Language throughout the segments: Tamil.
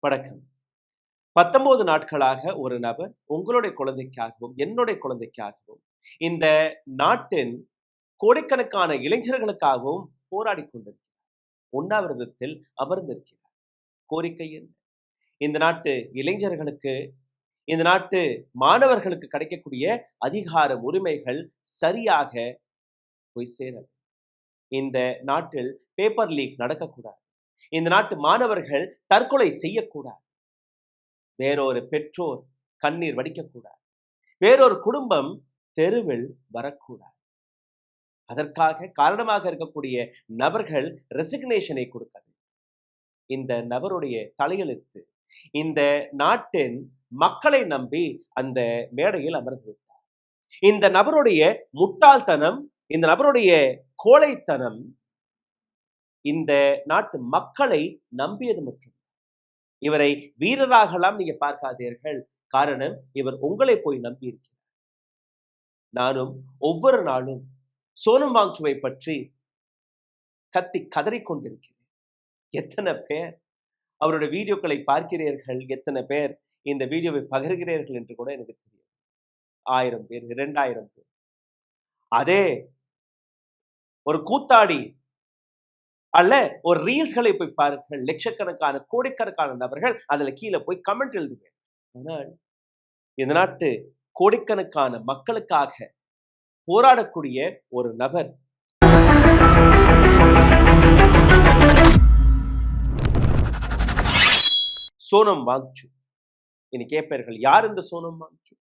வணக்கம். 19 நாட்களாக ஒரு நபர் உங்களுடைய குழந்தைக்காகவும், என்னுடைய குழந்தைக்காகவும், இந்த நாட்டின் கோடிக்கணக்கான இளைஞர்களுக்காகவும் போராடிக் கொண்டிருக்கிறார். உண்ணாவிரதத்தில் அமர்ந்திருக்கிறார். கோரிக்கை என்ன? இந்த நாட்டு இளைஞர்களுக்கு, இந்த நாட்டு மாணவர்களுக்கு கிடைக்கக்கூடிய அதிகாரம், உரிமைகள் சரியாக போய் சேரல. இந்த நாட்டில் பேப்பர் லீக் நடக்கக்கூடாது. இந்த நாட்டு மாணவர்கள் தற்கொலை செய்யக்கூடாது. வேறொரு பெற்றோர் கண்ணீர் வடிக்கக்கூடாது. வேறொரு குடும்பம் தெருவில் வரக்கூடாது. அதற்காக காரணமாக இருக்கக்கூடிய நபர்கள் ரெசிக்னேஷனை கொடுக்க இந்த நபருடைய தலையெழுத்து இந்த நாட்டின் மக்களை நம்பி அந்த மேடையில் அமர்ந்து விட்டார். இந்த நபருடைய முட்டாள்தனம், இந்த நபருடைய கோழைத்தனம் இந்த நாட்டு மக்களை நம்பியது மற்றும் இவரை வீரராகலாம் நீங்க பார்க்காதீர்கள். காரணம், இவர் உங்களை போய் நம்பி இருக்கிறார். நானும் ஒவ்வொரு நாளும் சோனம் வாங்சுவை பற்றி கத்தி கதறிக்கொண்டிருக்கிறேன். எத்தனை பேர் அவருடைய வீடியோக்களை பார்க்கிறீர்கள், எத்தனை பேர் இந்த வீடியோவை பகிர்கிறீர்கள் என்று கூட எனக்கு தெரியும். 1000 பேர், 2000 பேர். அதே ஒரு கூத்தாடி அல்ல, ஒரு ரீல்ஸ்களை போய் பாருங்கள், லட்சக்கணக்கான கோடிக்கணக்கான நபர்கள் அதுல கீழே போய் கமெண்ட் எழுதுங்க. ஆனால் இந்த நாட்டு கோடிக்கணக்கான மக்களுக்காக போராடக்கூடிய ஒரு நபர் சோனம் வாங்சு. இனி கேட்பார்கள், யார் இந்த சோனம் வாங்சு?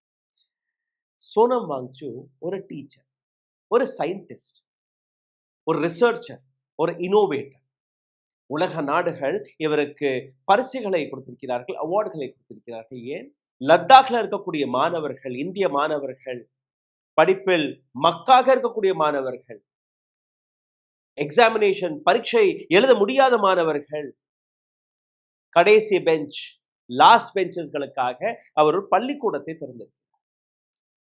சோனம் வாங்சு ஒரு டீச்சர், ஒரு சயின்டிஸ்ட், ஒரு ரிசர்ச்சர், ஒரு இனோவேட்டர். உலக நாடுகள் இவருக்கு பரிசுகளை கொடுத்திருக்கிறார்கள், அவார்டுகளை கொடுத்திருக்கிறார்கள். ஏன்? லத்தாக்ல இருக்கக்கூடிய மாணவர்கள், இந்திய மாணவர்கள், படிப்பில் மக்காக இருக்கக்கூடிய மாணவர்கள், எக்ஸாமினேஷன் பரீட்சை எழுத முடியாத மாணவர்கள், கடைசி பெஞ்ச், லாஸ்ட் பெஞ்சஸ்களுக்காக அவர் ஒரு பள்ளிக்கூடத்தை திறந்திருக்கிறார்.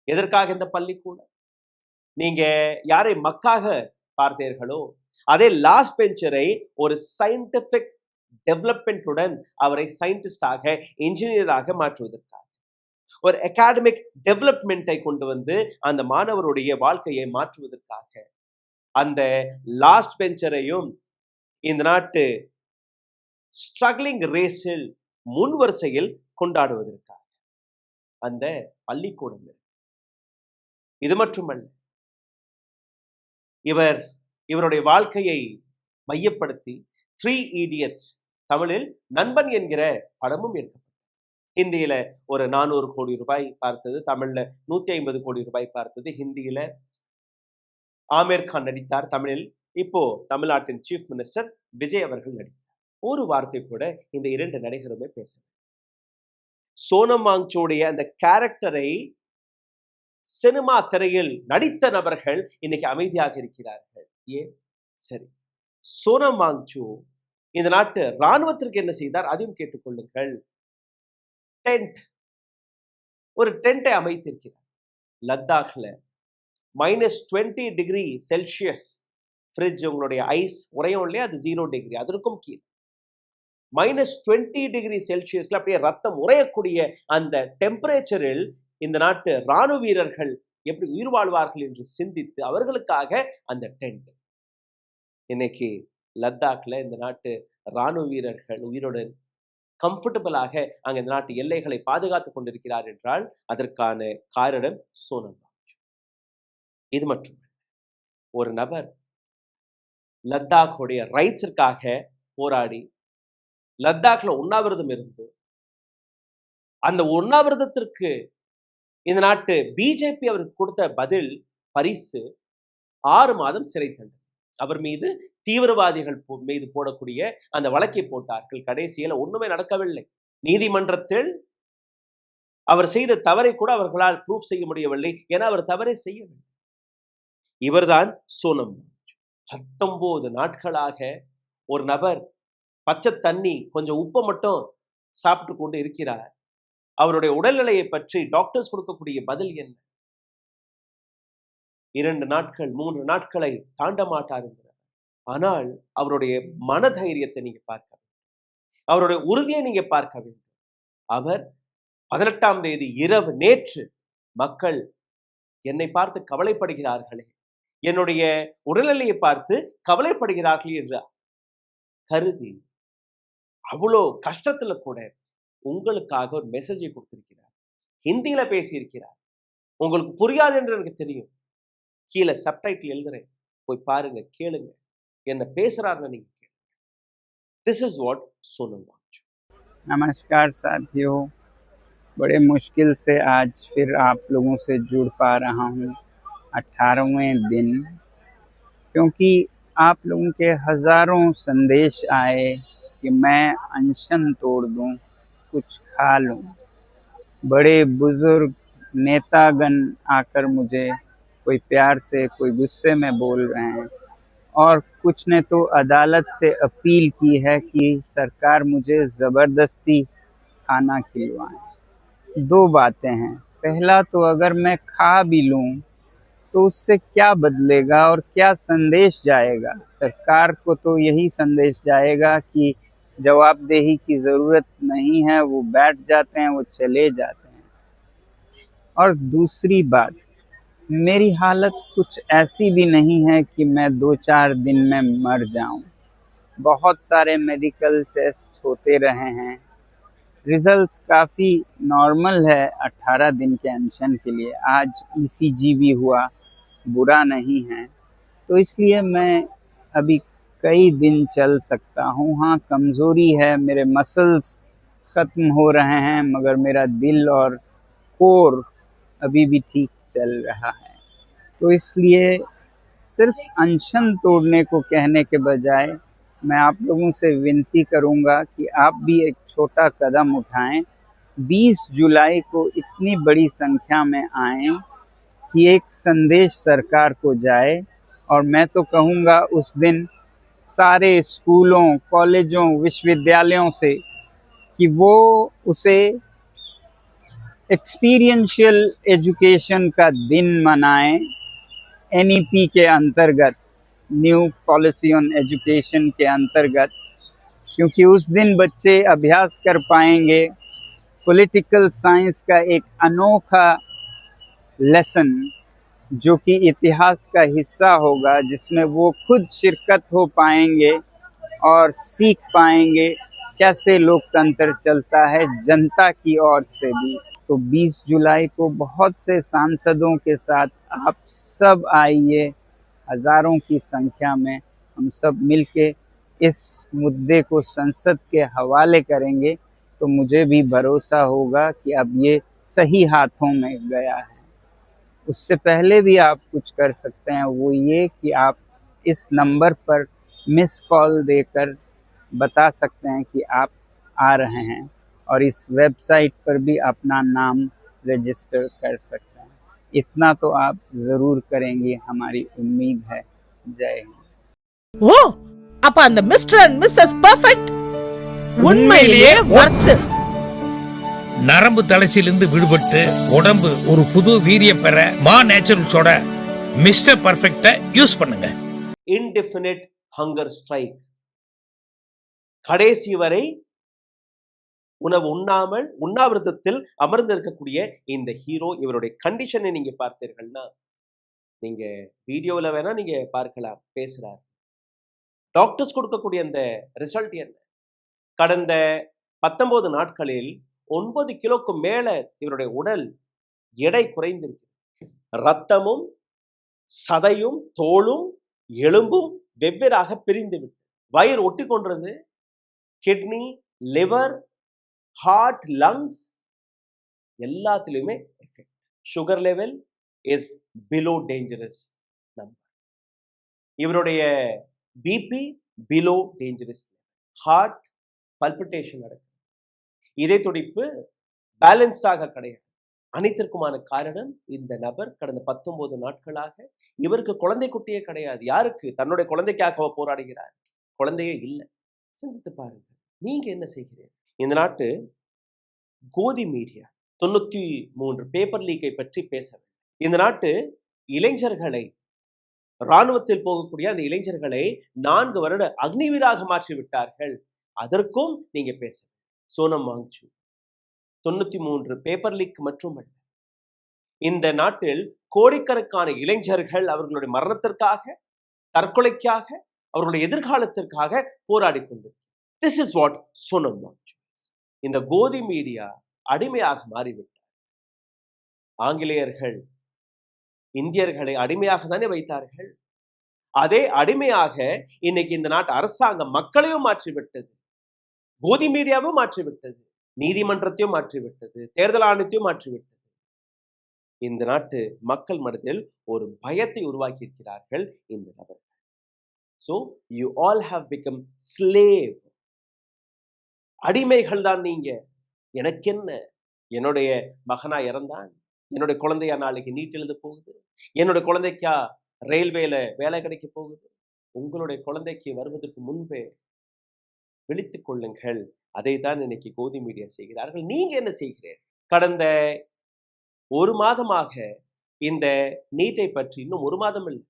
எதற்காக இந்த பள்ளிக்கூடம்? நீங்க யாரை மக்காக பார்த்தீர்களோ அதே லாஸ்ட் பெஞ்சரை ஒரு சயின்டிபிக் டெவலப்மெண்ட்டுடன் அவரை சயின்டிஸ்டாக, இன்ஜினியராக மாற்றுவதற்காக, ஒரு அகாடமிக் டெவலப்மெண்ட்டை கொண்டு வந்து அந்த மாணவருடைய வாழ்க்கையை மாற்றுவதற்காக, அந்த லாஸ்ட் பெஞ்சரையும் இந்த நாட்டு ஸ்ட்ரகிளிங் ரேஸில் முன் வரிசையில் கொண்டாடுவதற்காக அந்த பள்ளிக்கூடம். இது மட்டுமல்ல, இவருடைய வாழ்க்கையை மையப்படுத்தி 3 Idiots தமிழில் நண்பன் என்கிற படமும் எடுக்கப்பட்டது. ஹிந்தியில ஒரு 400 கோடி ரூபாய் பார்த்தது, தமிழ்ல 150 கோடி ரூபாய் பார்த்தது. ஹிந்தியில ஆமீர் கான் நடித்தார், தமிழில் இப்போ தமிழ்நாட்டின் சீஃப் மினிஸ்டர் விஜய் அவர்கள் நடித்தார். ஒரு வார்த்தை கூட இந்த 2 நடிகருமே பேச. சோனம் வாங்சுடைய அந்த கேரக்டரை சினிமா திரையில் நடித்த நபர்கள் இன்னைக்கு அமைதியாக இருக்கிறார்கள். ஏன்? சரி, சோனம் வாங்சு இந்த நாட்டு ராணுவத்திற்கு என்ன செய்தார் அதையும் கேட்டுக்கொள்ளுங்கள். ஒரு டென்ட்டை அமைத்திருக்கிறார். லத்தாக்ல -20 டிகிரி செல்சியஸ் ஃப்ரிட்ஜ், உங்களுடைய ஐஸ் உறையும் இல்லையா, அது 0 டிகிரி, அதற்கும் கீழ் -20 டிகிரி செல்சியஸ்ல அப்படியே ரத்தம் உறையக்கூடிய அந்த டெம்பரேச்சரில் இந்த நாட்டு ராணுவ வீரர்கள் எப்படி உயிர் வாழ்வார்கள் என்று சிந்தித்து அவர்களுக்காக அந்த டென்ட். இன்னைக்கு லத்தாக்ல இந்த நாட்டு ராணுவ வீரர்கள் உயிருடன் கம்ஃபர்டபுளாக அங்க இந்த நாட்டு எல்லைகளை பாதுகாத்துக் கொண்டிருக்கிறார் என்றால் அதற்கான காரணம் சோனம் வாங்சு. இது மட்டுமல்ல, ஒரு நபர் லத்தாக்குடைய ரைட்ஸிற்காக போராடி லத்தாக்ல உண்ணாவிரதம் இருந்து அந்த உண்ணாவிரதத்திற்கு இந்த நாட்டு பிஜேபி அவருக்கு கொடுத்த பதில் பரிசு 6 மாதம் சிறை தண்டனை. அவர் மீது தீவிரவாதிகள் மீது போடக்கூடிய அந்த வழக்கை போட்டார்கள். கடைசியில் ஒண்ணுமே நடக்கவில்லை. நீதிமன்றத்தில் அவர் செய்த தவறை கூட அவர்களால் ப்ரூவ் செய்ய முடியவில்லை. ஏன்னா அவர் தவறே செய்யவில்லை. இவர்தான் சோனம் வாங்சு. 19 நாட்களாக ஒரு நபர் பச்சை தண்ணி, கொஞ்சம் உப்பை மட்டும் சாப்பிட்டு கொண்டு இருக்கிறார். அவருடைய உடல்நிலையை பற்றி டாக்டர்ஸ் கொடுக்கக்கூடிய பதில் என்ன? 2 நாட்கள் 3 நாட்களை தாண்ட மாட்டார். ஆனால் அவருடைய மனதைரியத்தை நீங்க பார்க்க, அவருடைய உறுதியை நீங்க பார்க்க வேண்டும். அவர் 18ஆம் தேதி இரவு நேற்று மக்கள் என்னை பார்த்து கவலைப்படுகிறார்களே, என்னுடைய உடல்நிலையை பார்த்து கவலைப்படுகிறார்கள் என்று கருதி அவ்வளோ கஷ்டத்துல கூட உங்களுக்காக ஒரு மெசேஜை கொடுத்திருக்கிறார். ஹிந்தியில பேசியிருக்கிறார். உங்களுக்கு புரியாது என்று எனக்கு தெரியும். கீழே சப்டைட்டில் எழுதுறேன், போய் பாருங்க, கேளுங்க, என்ன பேசுறாருன்னு நீங்க கேளுங்க. This is what Sonal wants. नमस्कार साथियों, बड़े मुश्किल से आज फिर आप लोगों से जुड़ पा रहा हूँ 18वें दिन, क्योंकि आप लोगों के हज़ारों संदेश आए कि मैं अनशन तोड़ दूँ, कुछ खा लूँ। बड़े बुज़ुर्ग नेतागण आकर मुझे कोई प्यार से कोई गुस्से में बोल रहे हैं, और कुछ ने तो अदालत से अपील की है कि सरकार मुझे ज़बरदस्ती खाना खिलवाएं। दो बातें हैं, पहला तो अगर मैं खा भी लूँ तो उससे क्या बदलेगा और क्या संदेश जाएगा? सरकार को तो यही संदेश जाएगा कि जवाबदेही की ज़रूरत नहीं है, वो बैठ जाते हैं, वो चले जाते हैं। और दूसरी बात, मेरी हालत कुछ ऐसी भी नहीं है कि मैं 2-4 दिन में मर जाऊं। बहुत सारे मेडिकल टेस्ट होते रहे हैं, रिजल्ट्स काफ़ी नॉर्मल है 18 दिन के अनशन के लिए। आज ECG भी हुआ, बुरा नहीं है, तो इसलिए मैं अभी कई दिन चल सकता हूँ। हाँ, कमज़ोरी है, मेरे मसल्स ख़त्म हो रहे हैं, मगर मेरा दिल और कोर अभी भी ठीक चल रहा है। तो इसलिए सिर्फ अनशन तोड़ने को कहने के बजाय मैं आप लोगों से विनती करूंगा कि आप भी एक छोटा कदम उठाएं। 20 जुलाई को इतनी बड़ी संख्या में आएं कि एक संदेश सरकार को जाए, और मैं तो कहूँगा उस दिन सारे स्कूलों, कॉलेजों, विश्वविद्यालयों से कि वो उसे एक्सपीरियंशियल एजुकेशन का दिन मनाएं, NEP के अंतर्गत, न्यू पॉलिसी ऑन एजुकेशन के अंतर्गत, क्योंकि उस दिन बच्चे अभ्यास कर पाएंगे पॉलिटिकल साइंस का एक अनोखा लेसन, जो कि इतिहास का हिस्सा होगा, जिसमें वो खुद शिरकत हो पाएंगे और सीख पाएंगे कैसे लोकतंत्र चलता है जनता की ओर से भी। तो 20 जुलाई को बहुत से सांसदों के साथ आप सब आइए, हज़ारों की संख्या में हम सब मिलके इस मुद्दे को संसद के हवाले करेंगे, तो मुझे भी भरोसा होगा कि अब ये सही हाथों में गया है। उससे पहले भी आप कुछ कर सकते हैं, वो ये कि आप इस नंबर पर मिस कॉल देकर बता सकते हैं कि आप आ रहे हैं, और इस वेबसाइट पर भी अपना नाम रजिस्टर कर सकते हैं। इतना तो आप ज़रूर करेंगे, हमारी उम्मीद है। जय हिंद। ஓ, அப்ப அந்த மிஸ்டர் அண்ட் மிஸ்ஸஸ் பெர்ஃபெக்ட் உண்மையிலேயே வர்த். நரம்பு தளர்ச்சியிலிருந்து விடுபட்டு உடம்பு ஒரு புது வீரியம் பெற மா நேச்சுரல்ஸோட மிஸ்டர் பர்ஃபெக்ட யூஸ் பண்ணுங்க. இன்டெஃபினிட் ஹங்கர் ஸ்ட்ரைக், கடைசி வரை உணவு உண்ணாமல் உண்ணாவிரதத்தில் அமர்ந்திருக்கக்கூடிய இந்த ஹீரோ, இவருடைய கண்டிஷனை நீங்க பார்த்தீர்கள்னா, நீங்க வீடியோவில் வேணா நீங்க பார்க்கலாம், பேசுறார். டாக்டர்ஸ் கொடுக்கக்கூடிய அந்த ரிசல்ட் என்ன? கடந்த 19 நாட்களில் 9 கிலோக்கு மேல இவருடைய உடல் எடை குறைந்திருக்கு. ரத்தமும் சதையும் தோலும் எலும்பும் வெவ்வேறாக பிரிந்து விட்டு, வயிறு ஒட்டி கொன்றது, கிட்னி, லிவர், ஹார்ட், லங்ஸ் எல்லாத்துலயுமே effect. Sugar level is below dangerous number. இவருடைய BP below dangerous. Heart palpitation நடக்கும், இதய துடிப்பு பேலன்ஸ்டாக கிடையாது. அனைத்திற்குமான காரணம் இந்த நபர் கடந்த 19 நாட்களாக இவருக்கு குழந்தை குட்டியே கிடையாது. யாருக்கு? தன்னுடைய குழந்தைக்காக போராடுகிறார். குழந்தையே இல்லை. சிந்தித்து பாருங்க, நீங்க என்ன செய்கிறீர்கள்? இந்த நாட்டு கோதி மீடியா 93 பேப்பர் லீக்கை பற்றி பேச வேண்டும். இந்த நாட்டு இளைஞர்களை, இராணுவத்தில் போகக்கூடிய அந்த இளைஞர்களை 4 வருட அக்னிவீராக மாற்றி விட்டார்கள். அதற்கும் நீங்க பேச. சோனம் வாங்சு 93 பேப்பர் லீக் மட்டுமல்ல, இந்த நாட்டில் கோடிக்கணக்கான இளைஞர்கள் அவர்களுடைய மரணத்திற்காக, தற்கொலைக்காக, அவர்களுடைய எதிர்காலத்திற்காக போராடி கொண்டிருக்கிறார். This is what Sonam Wangchuk. இந்த கோதி மீடியா அடிமையாக மாறிவிட்டார். ஆங்கிலேயர்கள் இந்தியர்களை அடிமையாக தானே வைத்தார்கள். அதே அடிமையாக இன்னைக்கு இந்த நாட்டு அரசாங்கம் மக்களையும் மாற்றிவிட்டது, கோதி மீடியாவும் மாற்றிவிட்டது, நீதிமன்றத்தையும் மாற்றிவிட்டது, தேர்தல் ஆணையத்தையும் மாற்றிவிட்டது. இந்த நாட்டு மக்கள் மனதில் ஒரு பயத்தை உருவாக்கி இருக்கிறார்கள் இந்த நபர்கள். So you all have become slave. அடிமைகள் தான் நீங்க. எனக்கு என்ன, என்னுடைய மகனா இறந்தான், என்னுடைய குழந்தையா நாளைக்கு நீட் எழுத போகுது, என்னுடைய குழந்தைக்கா ரயில்வேல வேலை கிடைக்க போகுது. உங்களுடைய குழந்தைக்கு வருவதற்கு முன்பே விழித்துக் கொள்ளுங்கள். அதை தான் இன்னைக்கு கோதி மீடியா செய்கிறார்கள். நீங்க என்ன செய்கிறீர்கள்? கடந்த ஒரு மாதமாக இந்த நீட்டை பற்றி, இன்னும் ஒரு மாதம் இல்லை,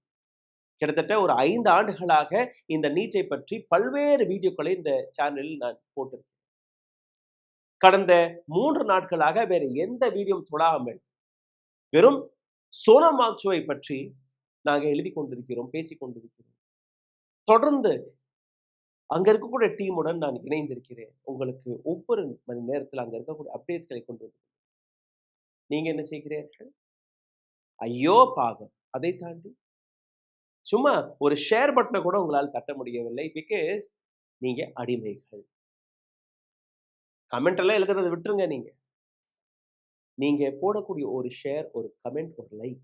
கிட்டத்தட்ட ஒரு 5 ஆண்டுகளாக இந்த நீட்டை பற்றி பல்வேறு வீடியோக்களை இந்த சேனலில் நான் போட்டிருக்கேன். கடந்த 3 நாட்களாக வேற எந்த வீடியோ தொடாமல் வெறும் சோனம் வாங்சுவை பற்றி நாங்கள் எழுதி கொண்டிருக்கிறோம், பேசிக் கொண்டிருக்கிறோம். தொடர்ந்து அங்க இருக்கக்கூடிய டீமுடன் நான் இணைந்திருக்கிறேன். உங்களுக்கு ஒவ்வொரு மணி நேரத்தில் அங்க இருக்கக்கூடிய அப்டேட்ஸ்களை கொண்டு வந்து நீங்க என்ன செய்கிறீர்கள்? ஐயோ பாவம். அதை தாண்டி சும்மா ஒரு ஷேர் பட்டனை கூட உங்களால் தட்ட முடியவில்லை. பிகாஸ் நீங்க அடிமைகள். கமெண்ட் எல்லாம் எழுதுறதை விட்டுருங்க. நீங்க போடக்கூடிய ஒரு ஷேர், ஒரு கமெண்ட், ஒரு லைக்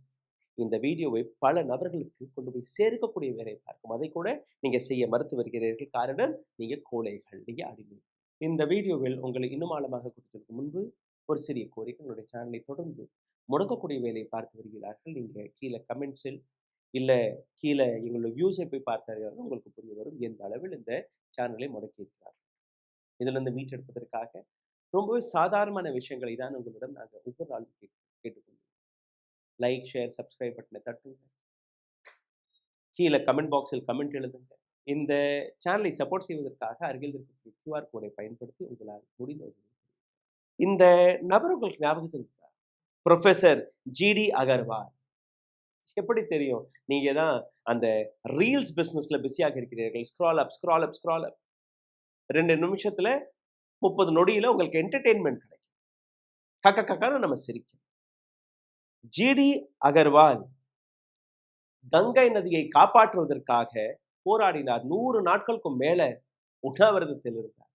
இந்த வீடியோவை பல நபர்களுக்கு கொண்டு போய் சேர்க்கக்கூடிய வேலையை பார்க்கும். அதை கூட நீங்க செய்ய மறுத்து வருகிறீர்கள். காரணம், நீங்க கோழைகள், நீங்க அடிமை. இந்த வீடியோவில் உங்களை இன்னும் ஆழமாக கொடுத்ததற்கு முன்பு ஒரு சிறிய கோரிக்கை. உங்களுடைய சேனலை தொடர்ந்து முடக்கக்கூடிய வேலையை பார்த்து வருகிறார்கள். நீங்க கீழே கமெண்ட்ஸில் இல்ல கீழே எங்களுடைய வியூஸை போய் பார்த்தார்கள், உங்களுக்கு புரிய வரும் எந்த அளவில் இந்த சேனலை முடக்கி இருக்கிறார்கள். இதுல இருந்து மீட்டெடுப்பதற்காக ரொம்பவே சாதாரணமான விஷயங்களை தான் உங்களிடம் நாங்கள் ஒவ்வொரு நாளும் கேட்டுக்கொள்வோம். லைக், ஷேர், சப்ஸ்கிரைப் பட்டனை தட்டுங்க. கீழே கமெண்ட் பாக்ஸில் கமெண்ட் எழுதுங்க. இந்த சேனலை சப்போர்ட் செய்வதற்காக அருகில் இருக்கக்கூடிய QR கோடை பயன்படுத்தி உங்களால் முடிந்த இந்த நபர் உங்களுக்கு ஞாபகத்தில் இருக்கிறார். Professor GD Agarwal. எப்படி தெரியும்? நீங்க தான் அந்த ரீல்ஸ் பிசினஸ்ல பிஸியாக இருக்கிறீர்கள். ஸ்க்ரால் அப், ஸ்க்ரால் அப், ஸ்க்ரால் அப். 2 நிமிஷத்துல 30 நொடியில உங்களுக்கு என்டர்டெயின்மெண்ட் கிடைக்கும். கக்க கக்கான நம்ம சிரிக்கும். GD அகர்வால் கங்கை நதியை காப்பாற்றுவதற்காக போராடினார். 100 நாட்களுக்கும் மேல உண்ணாவிரதத்தில் இருந்தார்.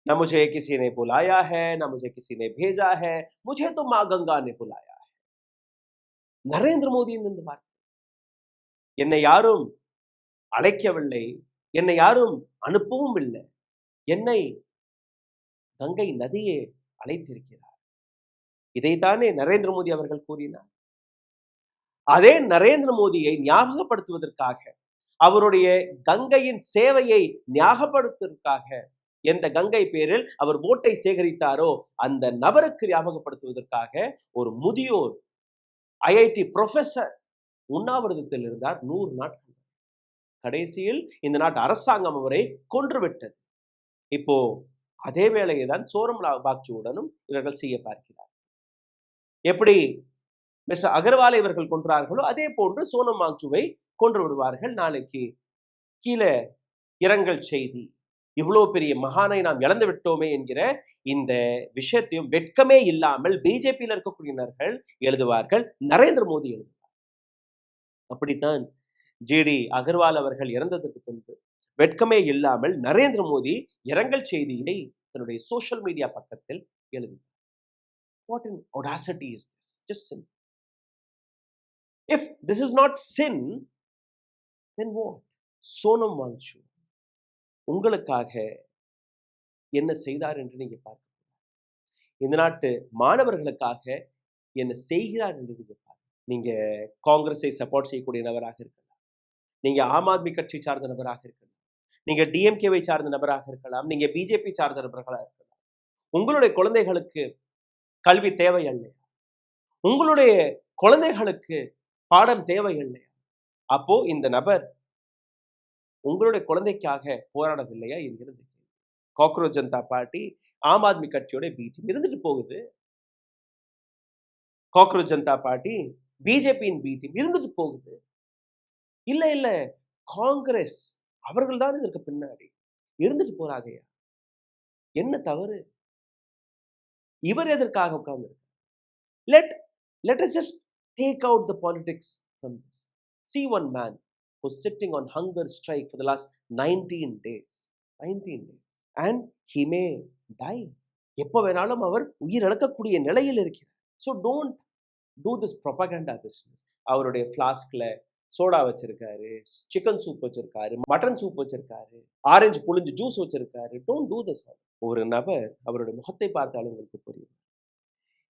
न मुझे किसी ने बुलाया है, न मुझे किसी ने भेजा है, मुझे तो मां गंगा ने बुलाया है. நரேந்திர மோடி இந்த வார்த்தை. என்னை யாரும் அழைக்கவில்லை, என்னை யாரும் அனுப்பவும் இல்லை, என்னை கங்கை நதியே அழைத்திருக்கிறார். இதைத்தானே நரேந்திர மோடி அவர்கள் கூறினார். அதே நரேந்திர மோடியை ஞாபகப்படுத்துவதற்காக, அவருடைய கங்கையின் சேவையை ஞாபகப்படுத்துவதற்காக, எந்த கங்கை பேரில் அவர் ஓட்டை சேகரித்தாரோ அந்த நபருக்கு ஞாபகப்படுத்துவதற்காக ஒரு முதியோர் IIT ப்ரொஃபசர் உண்ணாவிரதத்தில் இருந்தார் 100 நாட்கள். கடைசியில் இந்த நாட்டு அரசாங்கம் அவரை கொன்றுவிட்டது. இப்போ அதே வேலையை தான் சோனம் வாங்சுவுடனும் இவர்கள் செய்ய பார்க்கிறார். எப்படி மிஸ்டர் அகர்வாலை இவர்கள் கொன்றார்களோ அதே போன்று சோனம் வாங்சுவை கொன்று விடுவார்கள். நாளைக்கு கீழே இரங்கல் செய்தி, இவ்வளவு பெரிய மகானை நாம் இழந்து விட்டோமே என்கிற இந்த விஷயத்தையும் வெட்கமே இல்லாமல் பிஜேபியில் இருக்கக்கூடியவர்கள் எழுதுவார்கள், நரேந்திர மோடி எழுதுவார். அப்படித்தான் GD அகர்வால் அவர்கள் இறந்ததற்கு பின்பு வெட்கமே இல்லாமல் நரேந்திர மோடி இரங்கல் செய்தியை தன்னுடைய சோஷியல் மீடியா பக்கத்தில் எழுதினார். What an audacity is this? Just sin. If this is not sin, then what? Sonam வாங்சு உங்களுக்காக என்ன செய்தார் என்று நீங்க பார்க்க, இந்த நாட்டு மாணவர்களுக்காக என்ன செய்கிறார் என்று நீங்க பார்க்க. நீங்க காங்கிரஸை சப்போர்ட் செய்யக்கூடிய நபராக இருக்கலாம், நீங்க ஆம் ஆத்மி கட்சி சார்ந்த நபராக இருக்கலாம், நீங்க DMK-வை சார்ந்த நபராக இருக்கலாம், நீங்க BJP சார்ந்த நபர்களாக இருக்கலாம். உங்களுடைய குழந்தைகளுக்கு கல்வி தேவை இல்லையா? உங்களுடைய குழந்தைகளுக்கு பாடம் தேவை இல்லையா? அப்போ இந்த நபர் உங்களுடைய குழந்தைக்காக போராடவில்லையா என்கிறது. காக்ரோச் ஜனதா பார்ட்டி ஆம் ஆத்மி கட்சியோட பி டீம் இருந்துட்டு போகுது. காக்ரோச் ஜனதா பார்ட்டி பிஜேபியின் பி டீம் இருந்துட்டு போகுது. இல்ல இல்ல காங்கிரஸ் அவர்கள் தான் இதற்கு பின்னாடி இருந்துட்டு போறாங்கயா. என்ன தவறு? இவர் எதற்காக உட்கார்ந்து? Let us just take out the politics from this. See one man who's sitting on hunger strike for the last 19 days. 19 days. And he may die. எப்போ வேணாலும் அவர் உயிர் இழக்கக்கூடிய நிலையில் இருக்கிறார். So don't do this propaganda business. அவருடைய ஃப்ளாஸ்க்ல சோடா வச்சிருக்காரு, சிக்கன் சூப் வச்சிருக்காரு, மட்டன் சூப் வச்சிருக்காரு, ஆரஞ்சு புளிஞ்சு ஜூஸ் வச்சிருக்காரு. Don't do this. ஒரு நபர் அவருடைய முகத்தை பார்த்தாலும் உங்களுக்கு புரியும்.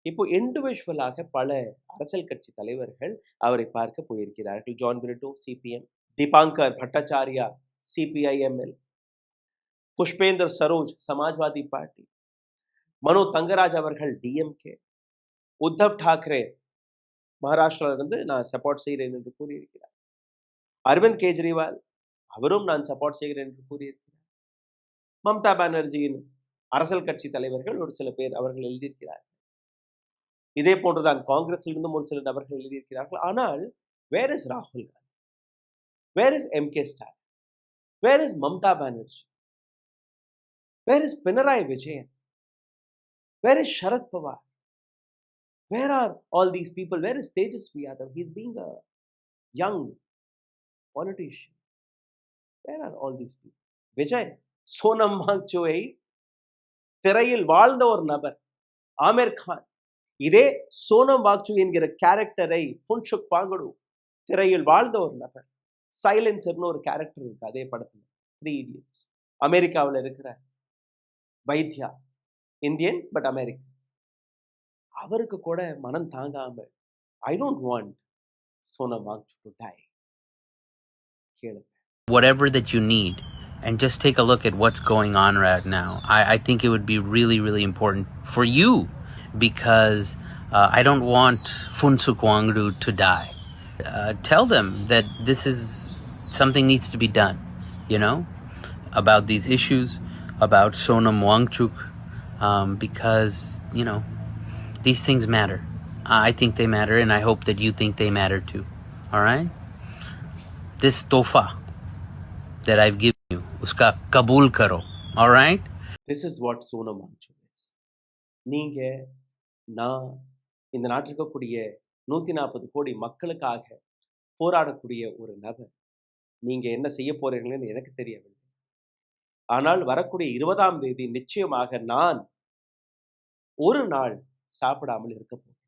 இப்போ இண்டிவிஜுவலாக பல அரசியல் கட்சி தலைவர்கள் அவரை பார்க்க போயிருக்கிறார்கள். ஜான் பிரிட்டோ சிபிஎம், தீபாங்கர் பட்டாச்சாரியா சிபிஐஎம்எல், புஷ்பேந்தர் சரோஜ் சமாஜ்வாதி பார்ட்டி, மனோ தங்கராஜ் அவர்கள் டிஎம்கே, உத்தவ் டாக்கரே மகாராஷ்டிராவிலிருந்து நான் சப்போர்ட் செய்கிறேன் என்று கூறியிருக்கிறார். அரவிந்த் கெஜ்ரிவால் அவரும் நான் சப்போர்ட் செய்கிறேன் என்று கூறியிருக்கிறார். மம்தா பானர்ஜியின் அரசியல் கட்சி தலைவர்கள் ஒரு சில பேர் அவர்கள் எழுதியிருக்கிறார்கள். இதே போன்றுதான் காங்கிரஸிலிருந்தும் ஒரு சில நபர்கள் எழுதியிருக்கிறார்கள். ஆனால் வேர் இஸ் ராகுல் Gandhi? Where is MK Stalin? Where is Mamata Banerjee? Where is Pinarayi Vijayan? Where is Sharad Pawar? Where are all these people? Where is Tejasvi Yadav? He's being a young politician. Where are all these people? Vijay, Sonam Wangchukai திரையில் வாழ்ந்த ஒரு நபர் ஆமீர் கான். இதே சோனம் வாங்சு என்கிற கேரக்டரை ஃபுன்சுக் வாங்கடு திரையில் வாழ்ந்த ஒரு நபர். சைலன்சர்னு ஒரு கேரக்டர் இருக்கு அதே படத்துல, 3 Idiots. அமெரிக்காவில் இருக்கிற வைத்யா, இந்தியன் பட் அமெரிக்கன். அவருக்கு கூட மனம் தாங்காம, I don't want Sonam Wangchuk to die. கேளுங்க. Whatever that you need, and just take a look at what's going on right now. I think it would be really, really important for you, because I don't want Phunsukh Wangdu to die. Tell them that this is something needs to be done, you know, about these issues, about Sonam Wangchuk, because, you know, these things matter. I think they matter, and I hope that you think they matter too. All right? This tofa that I've given you, uska kabool karo. All right? This is what Sonam Wangchuk is. நீங்க நான் இந்த நாட்டில் இருக்கக்கூடிய 140 கோடி மக்களுக்காக போராடக்கூடிய ஒரு நபர். நீங்க என்ன செய்ய போறீங்கன்னு எனக்கு தெரியவில்லை. ஆனால் வரக்கூடிய 20ஆம் தேதி நிச்சயமாக நான் ஒரு நாள் சாப்பிடாமல் இருக்க போகிறேன்.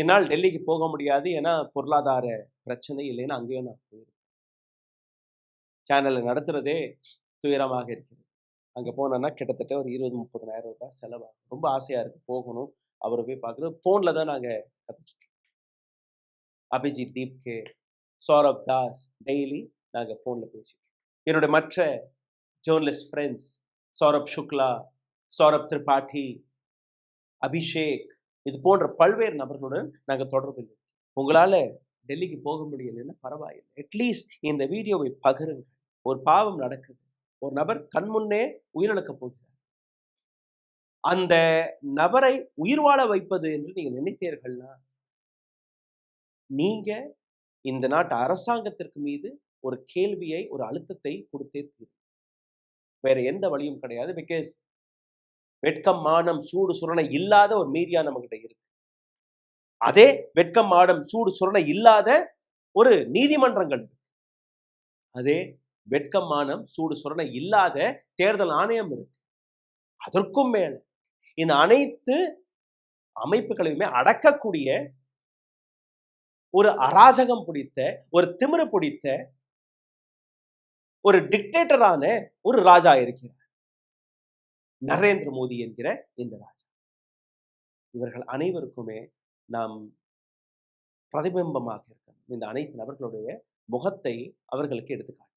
என்னால் டெல்லிக்கு போக முடியாது, ஏன்னா பொருளாதார பிரச்சனை இல்லைன்னு அங்கேயும் நான் போயிருக்கேன். சேனலை நடத்துறதே துயரமாக இருக்கிறது. அங்கே போனோன்னா கிட்டத்தட்ட ஒரு 20-30,000 ரூபாய் செலவாகும். ரொம்ப ஆசையாக இருக்குது போகணும், அவரை போய் பார்க்குறது. ஃபோனில் தான் நாங்கள் கற்றுச்சிட்டோம். அபிஜித் தீப்கே, சௌரப் தாஸ் டெய்லி நாங்கள் ஃபோனில் பேசிட்டோம். என்னுடைய மற்ற ஜேர்னலிஸ்ட் ஃப்ரெண்ட்ஸ் சௌரப் சுக்லா, சௌரப் திரிபாठी, அபிஷேக், இது போன்ற பல்வேறு நபர்களுடன் நாங்கள் தொடர்பில் இருக்கோம். உங்களால் டெல்லிக்கு போக முடியலைன்னா பரவாயில்லை, அட்லீஸ்ட் இந்த வீடியோவை பகிருங்கள். ஒரு பாவம் நடக்குது, ஒரு நபர் கண்முன்னே உயிரிழக்க போகிறார். அந்த நபரை உயிர் வாழ வைப்பது என்று நீங்க நினைத்தீர்கள்னா நீங்க இந்த நாட்டு அரசாங்கத்திற்கு மீது ஒரு கேள்வியை, ஒரு அழுத்தத்தை கொடுத்தே தீரும். வேற எந்த வழியும் கிடையாது. பிகாஸ் வெட்கம் மானம் சூடு சுரணை இல்லாத ஒரு மீடியா நம்மகிட்ட இருக்கு. அதே வெட்கம் மானம் சூடு சுரணை இல்லாத ஒரு நீதிமன்றங்கள் இருக்கு. அதே வெட்கம் மானம் சூடு சுரணை இல்லாத தேர்தல் ஆணையம் இருக்கு. அதற்கும் மேல இந்த அனைத்து அமைப்புகளையுமே அடக்கக்கூடிய ஒரு அராஜகம் பிடித்த, ஒரு திமிரு பிடித்த, ஒரு டிக்டேட்டரான ஒரு ராஜா இருக்கிறார், நரேந்திர மோடி என்கிற இந்த ராஜா. இவர்கள் அனைவருக்குமே நாம் பிரதிபிம்பமாக இருக்கணும். இந்த அனைத்து நபர்களுடைய முகத்தை அவர்களுக்கு எடுத்துக்காட்டு.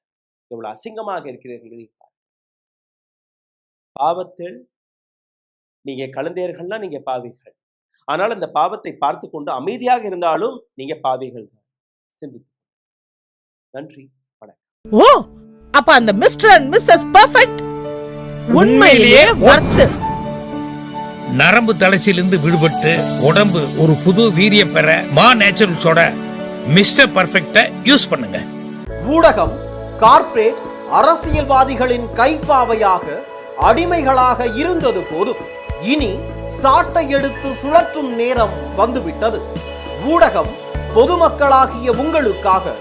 எவ்வளவு அசிங்கமாக இருக்கிறீர்கள். பாவத்தில் நீங்க கலந்தீர்கள்னா நீங்க பாவிகள். ஆனால் அந்த பாவத்தை பார்த்து கொண்டு அமைதியாக இருந்தாலும் நீங்க பாவிகள் தான். சிந்தித்து. நன்றி. ஓ, அப்ப அந்த மிஸ்டர் அண்ட் மிஸ்ஸஸ் பர்ஃபெக்ட் உண்மையிலேயே ஒர்த். நரம்பு தளர்ச்சியிலிருந்து விடுபட்டு உடம்பு ஒரு புது வீரியம் பெற மா நேச்சுரல்ஸோட மிஸ்டர் பர்ஃபெக்ட யூஸ் பண்ணுங்க. ஊடகம் கார்ப்பரேட் அரசியல்வாதிகளின் கைப்பாவையாக அடிமைகளாக இருந்தது போதும். இனி சாட்டை எடுத்து சுழற்றும் நேரம் வந்துவிட்டது. ஊடகம் பொதுமக்களாகிய உங்களுக்காக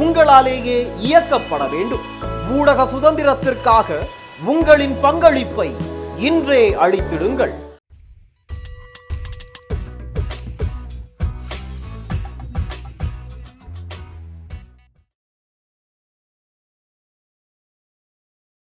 உங்களாலேயே இயக்கப்பட வேண்டும். ஊடக சுதந்திரத்திற்காக உங்களின் பங்களிப்பை இன்றே அளித்திடுங்கள்.